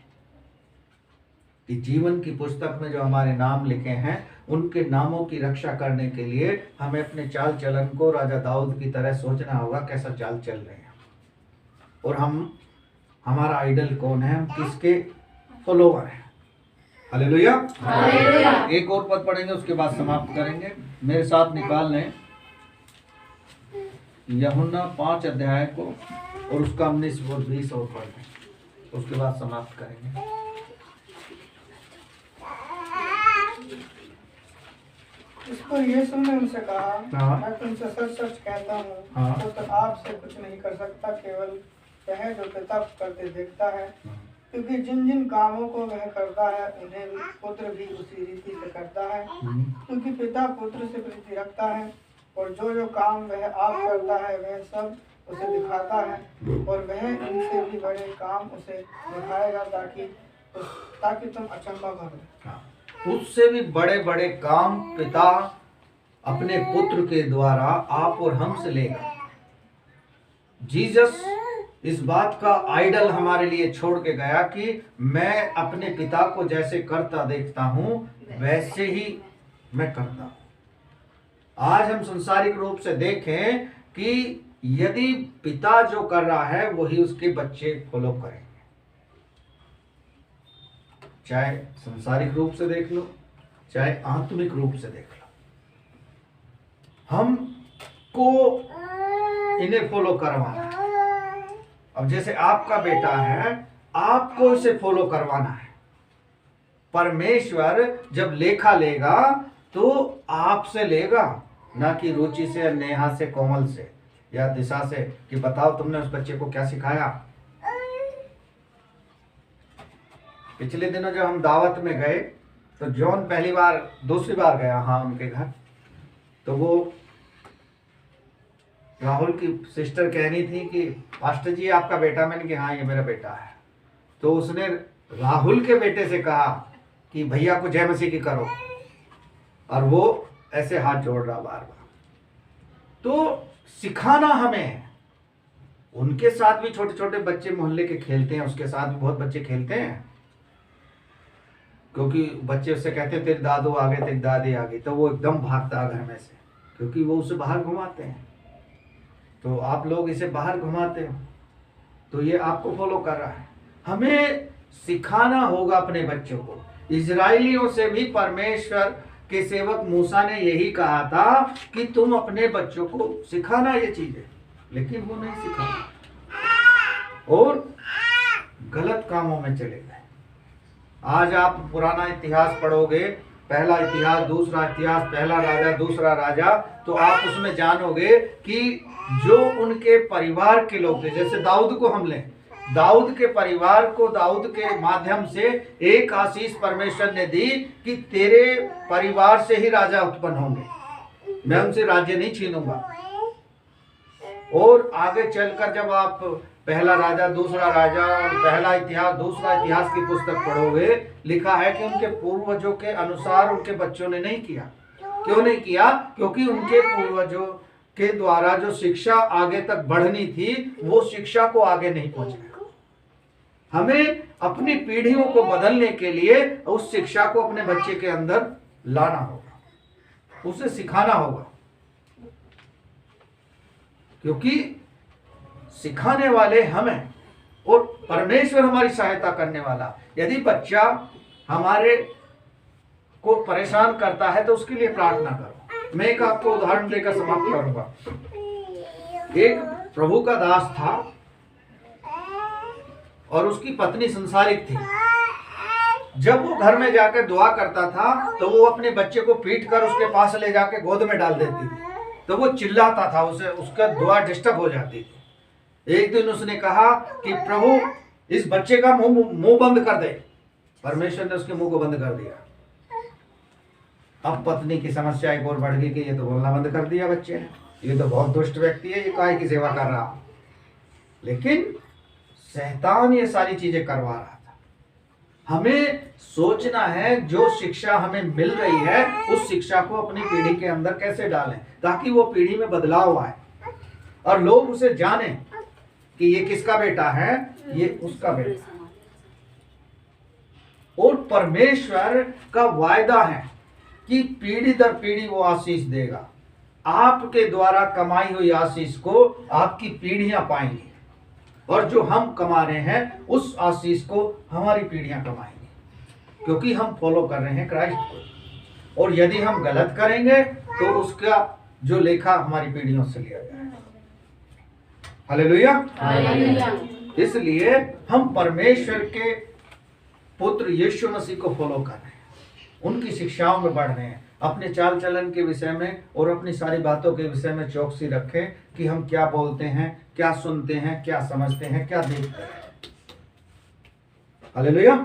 कि जीवन की पुस्तक में जो हमारे नाम लिखे हैं उनके नामों की रक्षा करने के लिए हमें अपने चाल चलन को राजा दाऊद की तरह सोचना होगा, कैसा चाल चल रहे हैं। और हमारा आइडल कौन है, हम किसके फॉलोवर हैं। हालेलुया। एक और पद पढ़ेंगे, उसके बाद समाप्त करेंगे। मेरे साथ निकाल लें यूहन्ना 5 अध्याय को और उसका 19 और 20 और पढ़ लें, उसके बाद समाप्त करेंगे। इस पर यीशु ने उनसे कहा, हाँ। मैं तुमसे सच सच कहता हूँ, हाँ। तो आपसे कुछ नहीं कर सकता, केवल वह जो पिता करते देखता है। क्योंकि जिन जिन कामों को वह करता है उन्हें पुत्र भी उसी रीति से करता है, क्योंकि पिता पुत्र से प्रीति रखता है। और जो जो काम वह आप करता है वह सब उसे दिखाता है, और वह इनसे भी बड़े काम उसे दिखाएगा, ताकि तुम अचंभा करो। उससे भी बड़े बड़े काम पिता अपने पुत्र के द्वारा आप और हमसे लेगा। जीसस इस बात का आइडल हमारे लिए छोड़ के गया कि मैं अपने पिता को जैसे करता देखता हूं वैसे ही मैं करता हूं। आज हम संसारिक रूप से देखें कि यदि पिता जो कर रहा है वही उसके बच्चे फॉलो करेंगे, चाहे संसारिक रूप से देख लो चाहे आत्मिक रूप से देख लो, हमको इन्हें फॉलो करवाना है। अब जैसे आपका बेटा है, आपको इसे फॉलो करवाना है। परमेश्वर जब लेखा लेगा तो आपसे लेगा, ना कि रुचि से, नेहा से, कोमल से या दिशा से कि बताओ तुमने उस बच्चे को क्या सिखाया। पिछले दिनों जब हम दावत में गए तो जॉन दूसरी बार गया हाँ उनके घर, तो वो राहुल की सिस्टर कह रही थी कि पास्टर जी आपका बेटा, मैंने कहा हाँ ये मेरा बेटा है। तो उसने राहुल के बेटे से कहा कि भैया को जय मसीह की करो, और वो ऐसे हाथ जोड़ रहा बार बार। तो सिखाना हमें, उनके साथ भी छोटे छोटे बच्चे मोहल्ले के खेलते हैं, उसके साथ भी बहुत बच्चे खेलते हैं, क्योंकि बच्चे उससे कहते हैं तेरे दादू आ गए, तेरी दादी आ गई, तो वो एकदम भागता है घर में से, क्योंकि वो उसे बाहर घुमाते हैं। तो आप लोग इसे बाहर घुमाते हो तो ये आपको फॉलो कर रहा है। हमें सिखाना होगा अपने बच्चों को। इजराइलियों से भी परमेश्वर के सेवक मूसा ने यही कहा था कि तुम अपने बच्चों को सिखाना ये चीजें, लेकिन वो नहीं सिखाना और गलत कामों में चले गए। आज आप पुराना इतिहास पढ़ोगे, पहला इतिहास, दूसरा इतिहास, पहला राजा, दूसरा राजा, तो आप उसमें जानोगे कि जो उनके परिवार के लोग थे, जैसे दाऊद को हम लें, दाऊद के परिवार को दाऊद के माध्यम से एक आशीष परमेश्वर ने दी कि तेरे परिवार से ही राजा उत्पन्न होंगे, मैं उनसे राज्य नहीं छीनूंगा। और आगे चलकर जब आप पहला राजा, दूसरा राजा और पहला इतिहास, दूसरा इतिहास की पुस्तक पढ़ोगे, लिखा है कि उनके पूर्वजों के अनुसार उनके बच्चों ने नहीं किया। क्यों नहीं किया? क्योंकि उनके पूर्वजों के द्वारा जो शिक्षा आगे तक बढ़नी थी वो शिक्षा को आगे नहीं पहुंचाया। हमें अपनी पीढ़ियों को बदलने के लिए उस शिक्षा को अपने बच्चे के अंदर लाना होगा, उसे सिखाना होगा, क्योंकि सिखाने वाले हमें और परमेश्वर हमारी सहायता करने वाला। यदि बच्चा हमारे को परेशान करता है तो उसके लिए प्रार्थना करो। मैं एक आपको उदाहरण देकर समाप्त करूंगा। एक प्रभु का दास था और उसकी पत्नी संसारिक थी। जब वो घर में जाकर दुआ करता था तो वो अपने बच्चे को पीट कर उसके पास ले जाकर गोद में डाल देती थी, तो वो चिल्लाता था, उसे उसका दुआ डिस्टर्ब हो जाती थी। एक दिन उसने कहा कि प्रभु इस बच्चे का मुंह बंद कर दे। परमेश्वर ने उसके मुंह को बंद कर दिया। अब पत्नी की समस्या एक और बढ़ गई कि ये तो बोलना बंद कर दिया बच्चे ने, ये तो बहुत दुष्ट व्यक्ति है, ये काय की सेवा कर रहा। लेकिन शैतान ये सारी चीजें करवा रहा था। हमें सोचना है जो शिक्षा हमें मिल रही है उस शिक्षा को अपनी पीढ़ी के अंदर कैसे डालें ताकि वो पीढ़ी में बदलाव आए और लोग उसे जाने कि ये किसका बेटा है, ये उसका बेटा है। और परमेश्वर का वायदा है कि पीढ़ी दर पीढ़ी वो आशीष देगा। आपके द्वारा कमाई हुई आशीष को आपकी पीढ़ियां पाएंगी। और जो हम कमा रहे हैं उस आशीष को हमारी पीढ़ियां कमाएंगी, क्योंकि हम फॉलो कर रहे हैं क्राइस्ट को। और यदि हम गलत करेंगे तो उसका जो लेखा हमारी पीढ़ियों से लिया जाएगा। हालेलुया। इसलिए हम परमेश्वर के पुत्र यीशु मसीह को फॉलो कर रहे हैं, उनकी शिक्षाओं में बढ़ रहे हैं। अपने चाल चलन के विषय में और अपनी सारी बातों के विषय में चौकसी रखें कि हम क्या बोलते हैं, क्या सुनते हैं, क्या समझते हैं, क्या देखते हैं। हालेलुया।